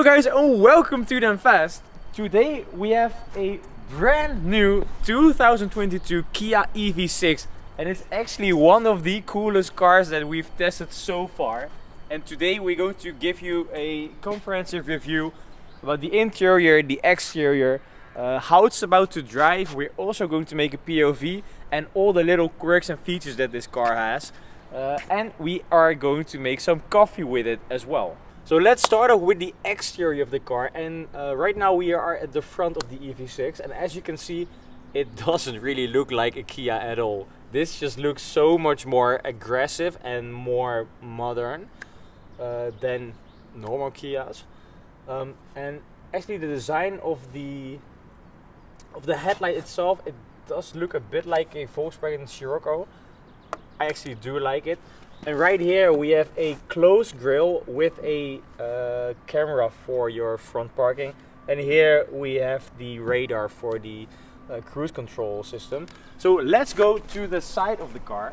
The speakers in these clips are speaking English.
guys, and welcome to Them Fast. Today we have a brand new 2022 Kia EV6 and it's actually one of the coolest cars that we've tested so far. And today we're going to give you a comprehensive review about the interior, the exterior, how it's about to drive. We're also going to make a POV and all the little quirks and features that this car has. And we are going to make some coffee with it as well. So let's start off with the exterior of the car, and right now we are at the front of the EV6, and as you can see, it doesn't really look like a Kia at all. This just looks so much more aggressive and more modern than normal Kias. And actually the design of the headlight itself, it does look a bit like a Volkswagen Scirocco. I actually do like it. And right here we have a closed grille with a camera for your front parking. And here we have the radar for the cruise control system. So let's go to the side of the car.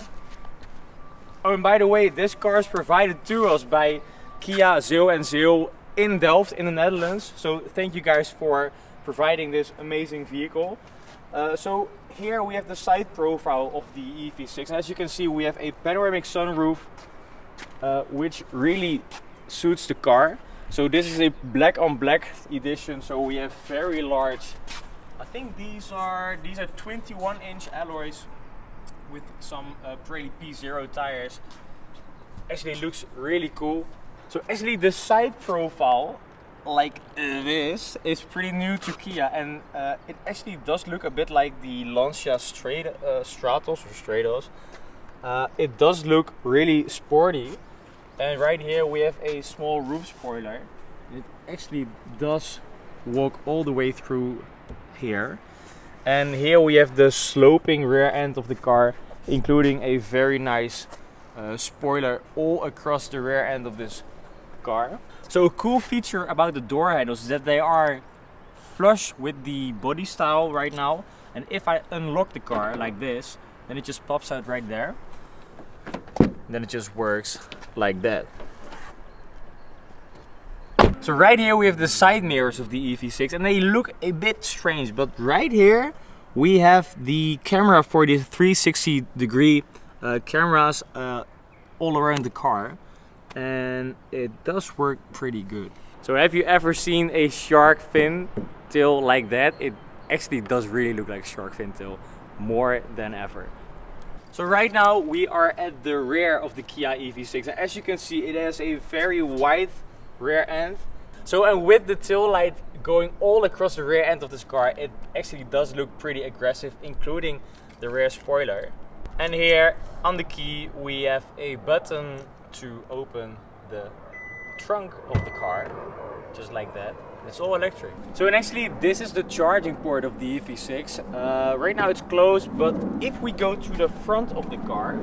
Oh, and by the way, this car is provided to us by Kia Zeel & Zeel in Delft in the Netherlands. So thank you guys for providing this amazing vehicle. So here we have the side profile of the EV6. As you can see, we have a panoramic sunroof, which really suits the car. So this is a black on black edition. So we have very large. I think these are 21-inch alloys with some Pirelli P0 tires. Actually, it looks really cool. So actually, the side profile, like this, is pretty new to Kia, and it actually does look a bit like the Lancia Stratos or Stratos. It does look really sporty, and right here we have a small roof spoiler. It actually does walk all the way through here, and here we have the sloping rear end of the car, including a very nice spoiler all across the rear end of this car. So a cool feature about the door handles is that they are flush with the body style right now. And if I unlock the car like this, then it just pops out right there. And then it just works like that. So right here we have the side mirrors of the EV6 and they look a bit strange. But right here we have the camera for the 360-degree cameras all around the car. And it does work pretty good. So have you ever seen a shark fin tail like that? It actually does really look like shark fin tail, more than ever. So right now we are at the rear of the Kia EV6, and as you can see, it has a very wide rear end. So, and with the tail light going all across the rear end of this car, it actually does look pretty aggressive, including the rear spoiler. And here on the key we have a button to open the trunk of the car, just like that. It's all electric. So, and actually this is the charging port of the EV6. Right now it's closed, but if we go to the front of the car,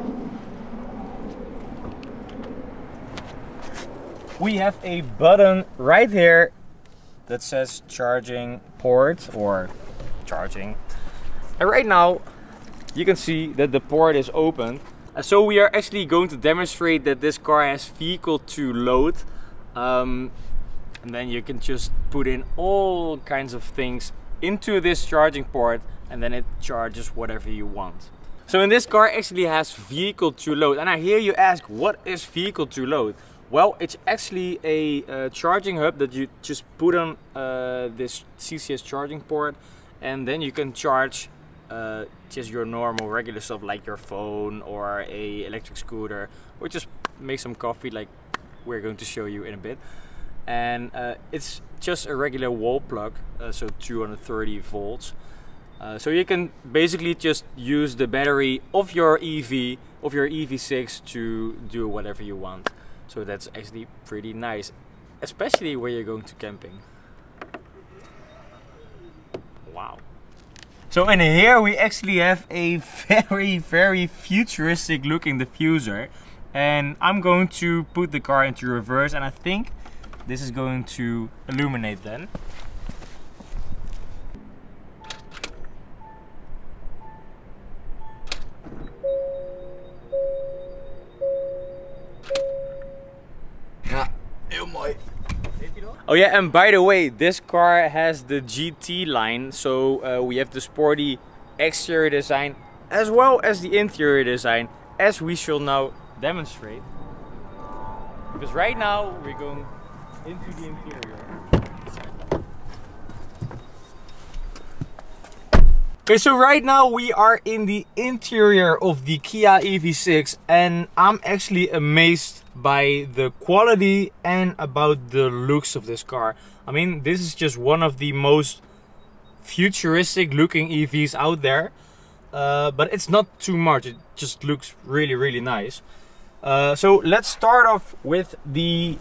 we have a button right here that says charging port or charging. And right now you can see that the port is open. So we are actually going to demonstrate that this car has vehicle to load, and then you can just put in all kinds of things into this charging port and then it charges whatever you want. So in this car actually has vehicle to load, and I hear you ask, what is vehicle to load? Well, it's actually a charging hub that you just put on this CCS charging port, and then you can charge just your normal regular stuff like your phone or a electric scooter, or just make some coffee like we're going to show you in a bit. And it's just a regular wall plug, so 230 volts. So you can basically just use the battery of your EV6 to do whatever you want. So that's actually pretty nice, especially when you're going to camping. Wow. So in here we actually have a very futuristic looking diffuser, and I'm going to put the car into reverse, and I think this is going to illuminate then. Ja, heel mooi. Weet je dat? Oh yeah, and by the way, this car has the GT line, so we have the sporty exterior design as well as the interior design, as we shall now demonstrate. Because right now we're going into the interior. Okay, so right now we are in the interior of the Kia EV6 and I'm actually amazed by the quality and about the looks of this car. I mean, this is just one of the most futuristic looking EVs out there, but it's not too much. It just looks really nice. So let's start off with the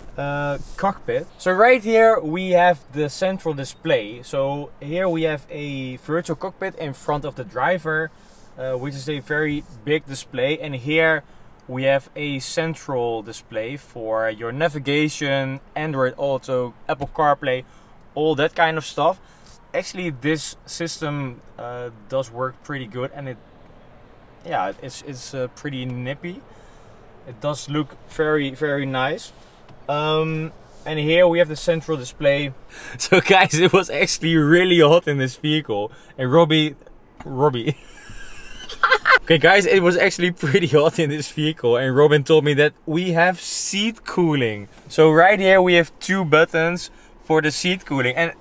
cockpit. So right here we have the central display. So here we have a virtual cockpit in front of the driver, which is a very big display. And here we have a central display for your navigation, Android Auto, Apple CarPlay, all that kind of stuff. Actually, this system does work pretty good, and it's pretty nippy. It does look very nice. And here we have the central display. So guys, it was actually really hot in this vehicle. And Robbie. Okay guys, it was actually pretty hot in this vehicle. And Robin told me that we have seat cooling. So right here we have 2 buttons for the seat cooling. And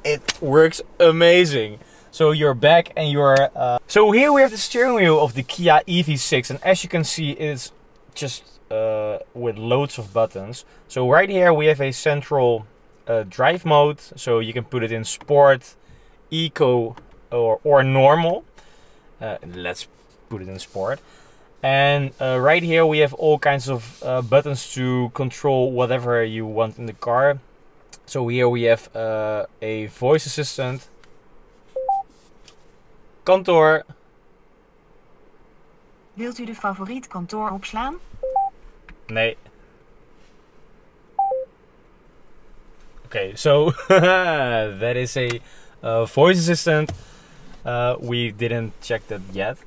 it works amazing. So your back and your... So here we have the steering wheel of the Kia EV6. And as you can see, it's just with loads of buttons. So right here we have a central drive mode, so you can put it in sport, eco, or normal. Let's put it in sport. And right here we have all kinds of buttons to control whatever you want in the car. So here we have a voice assistant, kantoor. Wilt u de favoriet kantoor opslaan? Nee. Okay, so that is a voice assistant. We didn't check that yet.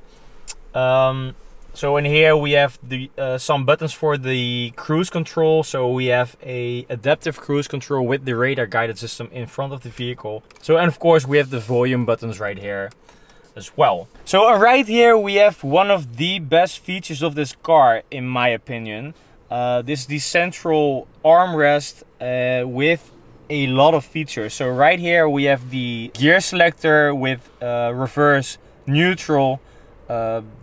So in here we have the some buttons for the cruise control. So we have a adaptive cruise control with the radar guided system in front of the vehicle. So, and of course we have the volume buttons right here as well. So right here we have one of the best features of this car, in my opinion. This is the central armrest with a lot of features. So right here we have the gear selector with reverse, neutral,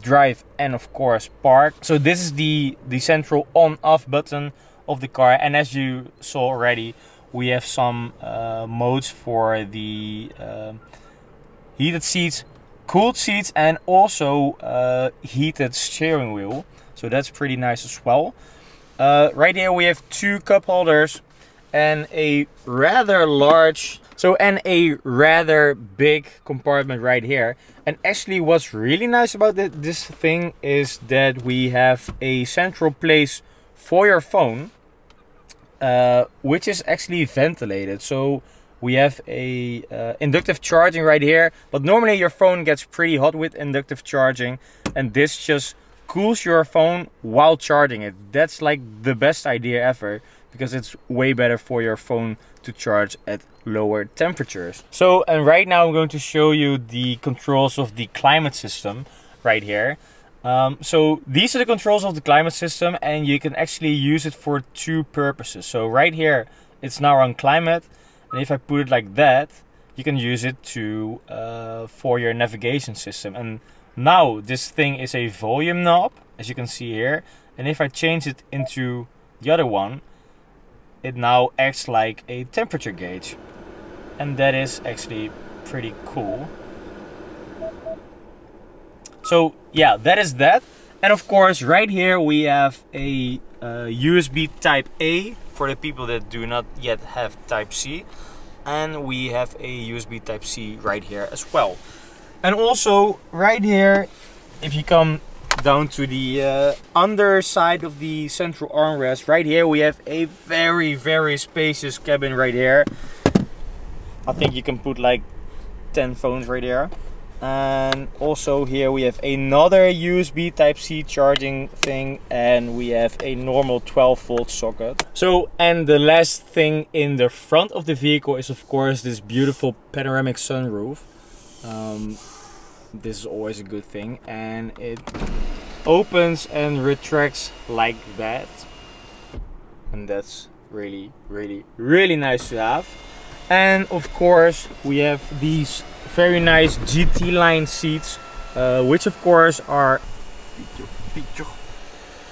drive, and of course park. So this is the central on-off button of the car. And as you saw already, we have some modes for the heated seats, cooled seats, and also heated steering wheel. So that's pretty nice as well. Right here we have 2 cup holders and a rather large, and a rather big compartment right here. And actually what's really nice about this thing is that we have a central place for your phone, which is actually ventilated. So we have a inductive charging right here, but normally your phone gets pretty hot with inductive charging, and this just cools your phone while charging it. That's like the best idea ever, because it's way better for your phone to charge at lower temperatures. So, and right now I'm going to show you the controls of the climate system right here. So these are the controls of the climate system, and you can actually use it for 2 purposes. So right here it's now on climate, and if I put it like that, you can use it to for your navigation system. And now this thing is a volume knob, as you can see here, and if I change it into the other one, it now acts like a temperature gauge, and that is actually pretty cool. So yeah, that is that. And of course right here we have a USB Type A for the people that do not yet have Type C, and we have a USB Type C right here as well. And also right here, if you come down to the underside of the central armrest, right here we have a very spacious cabin right here. I think you can put like 10 phones right here. And also here we have another USB Type-C charging thing, and we have a normal 12-volt socket. So, and the last thing in the front of the vehicle is of course this beautiful panoramic sunroof. This is always a good thing, and it opens and retracts like that, and that's really nice to have. And of course we have these very nice GT-Line seats, which of course are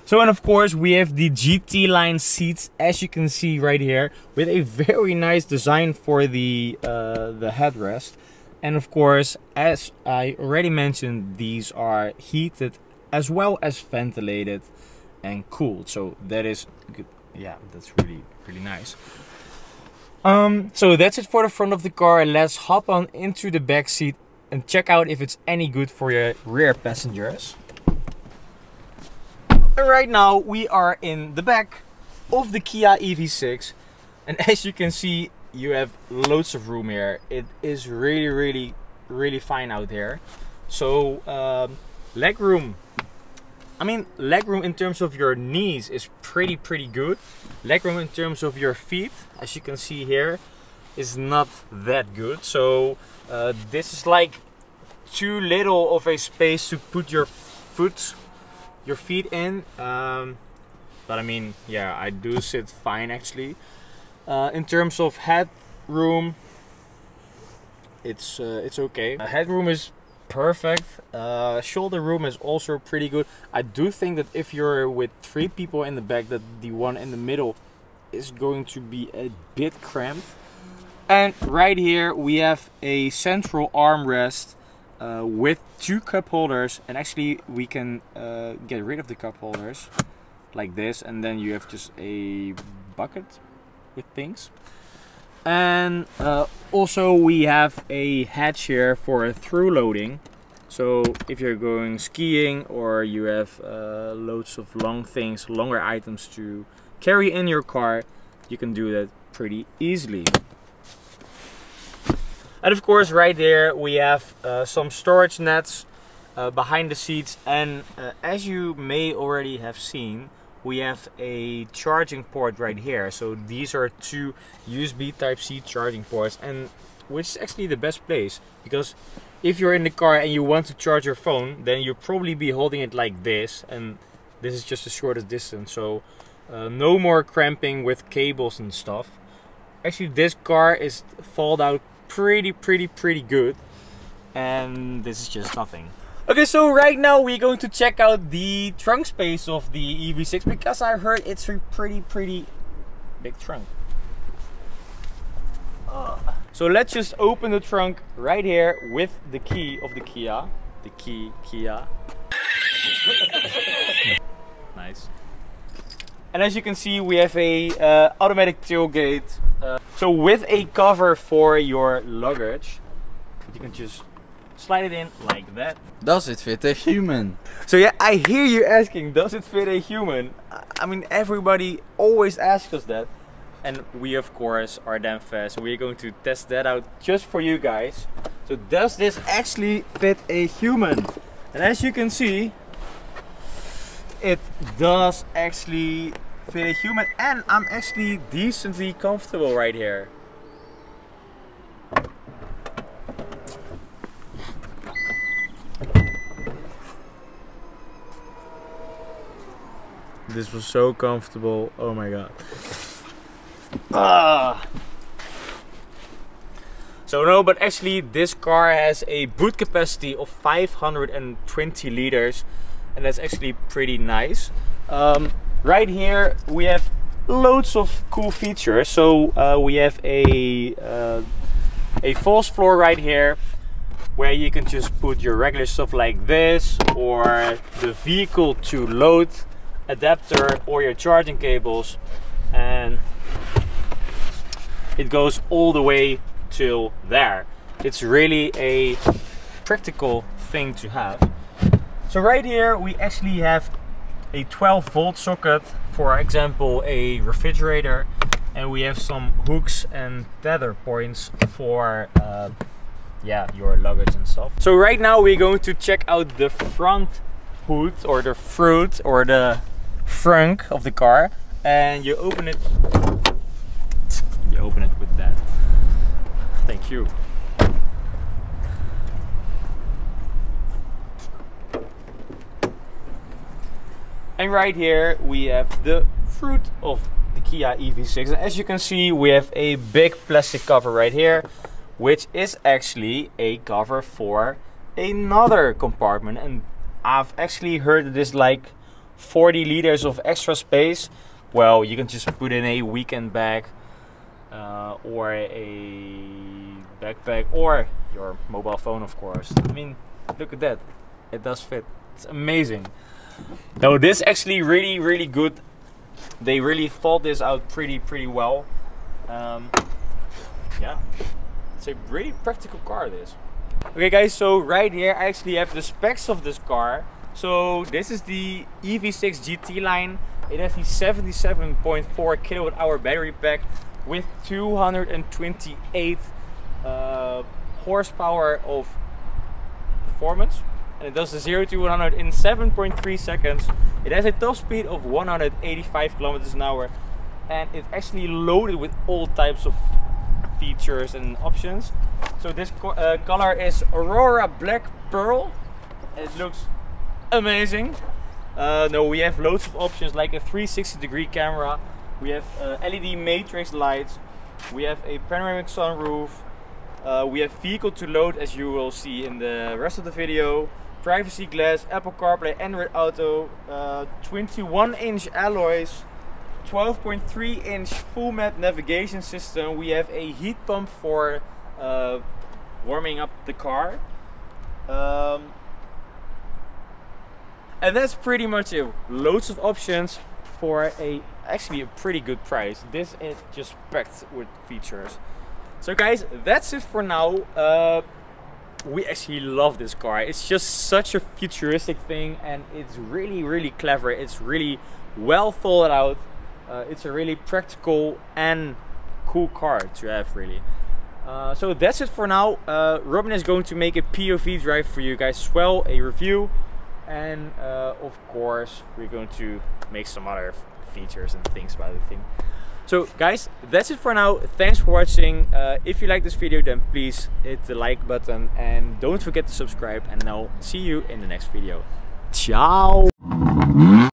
so, and of course we have the GT-Line seats, as you can see right here, with a very nice design for the headrest. And of course, as I already mentioned, these are heated as well as ventilated and cooled, so that is good. Yeah, that's really nice. So that's it for the front of the car. Let's hop on into the back seat and check out if it's any good for your rear passengers. And right now we are in the back of the Kia EV6, and as you can see, you have loads of room here. It is really fine out there. So leg room. I mean, leg room in terms of your knees is pretty good. Leg room in terms of your feet, as you can see here, is not that good. So this is like too little of a space to put your feet in. But I mean, yeah, I do sit fine actually. In terms of headroom, it's okay. Headroom is perfect. Shoulder room is also pretty good. I do think that if you're with 3 people in the back, that the one in the middle is going to be a bit cramped. And right here we have a central armrest with 2 cup holders, and actually we can get rid of the cup holders like this, and then you have just a bucket with things. And also we have a hatch here for through loading. So if you're going skiing or you have loads of longer items to carry in your car, you can do that pretty easily. And of course right there we have some storage nets behind the seats, and as you may already have seen, we have a charging port right here. So these are 2 USB Type-C charging ports, and which is actually the best place, because if you're in the car and you want to charge your phone, then you'll probably be holding it like this, and this is just the shortest distance. So no more cramping with cables and stuff. Actually, this car is thought out pretty good, and this is just nothing. Okay, so right now we're going to check out the trunk space of the EV6, because I heard it's a pretty big trunk. So let's just open the trunk right here with the key of the Kia. The key, Kia. Nice. And as you can see, we have a automatic tailgate. So with a cover for your luggage, you can just slide it in like that. Does it fit a human? So yeah, I hear you asking, does it fit a human? I mean, everybody always asks us that. And we of course are damn fast, so we're going to test that out just for you guys. So does this actually fit a human? And as you can see, it does actually fit a human, and I'm actually decently comfortable right here. This was so comfortable, oh my god. So no, but actually this car has a boot capacity of 520 liters, and that's actually pretty nice. Right here we have loads of cool features. So we have a false floor right here, where you can just put your regular stuff like this, or the vehicle to load adapter, or your charging cables, and it goes all the way till there. It's really a practical thing to have. So right here we actually have a 12-volt socket, for example a refrigerator, and we have some hooks and tether points for yeah, your luggage and stuff. So right now we're going to check out the front hood, or the Froot, or the Frunk of the car, and you open it. You open it with that. Thank you. And right here we have the Froot of the Kia EV6, and as you can see we have a big plastic cover right here, which is actually a cover for another compartment. And I've actually heard that there's like 40 liters of extra space. Well, you can just put in a weekend bag or a backpack, or your mobile phone, of course. I mean, look at that, it does fit. It's amazing. No, this is actually really good. They really thought this out pretty well. Yeah, it's a really practical car, this. Okay guys, so right here I actually have the specs of this car. So this is the EV6 GT-Line. It has the 77.4 kilowatt-hour battery pack with 228 horsepower of performance. And it does the 0 to 100 in 7.3 seconds. It has a top speed of 185 kilometers an hour, and it's actually loaded with all types of features and options. So this color is Aurora Black Pearl. It looks amazing. No, we have loads of options, like a 360-degree camera. We have LED matrix lights. We have a panoramic sunroof. We have vehicle to load, as you will see in the rest of the video. Privacy glass, Apple CarPlay, Android Auto, 21-inch alloys, 12.3-inch full matte navigation system. We have a heat pump for warming up the car. And that's pretty much it. Loads of options for actually a pretty good price. This is just packed with features. So guys, that's it for now. We actually love this car. It's just such a futuristic thing, and it's really clever. It's really well thought out. It's a really practical and cool car to have, really. So that's it for now. Robin is going to make a POV drive for you guys as well, a review, and of course we're going to make some other features and things about the thing. So guys, that's it for now. Thanks for watching. If you like this video, then please hit the like button and don't forget to subscribe, and I'll see you in the next video. Ciao!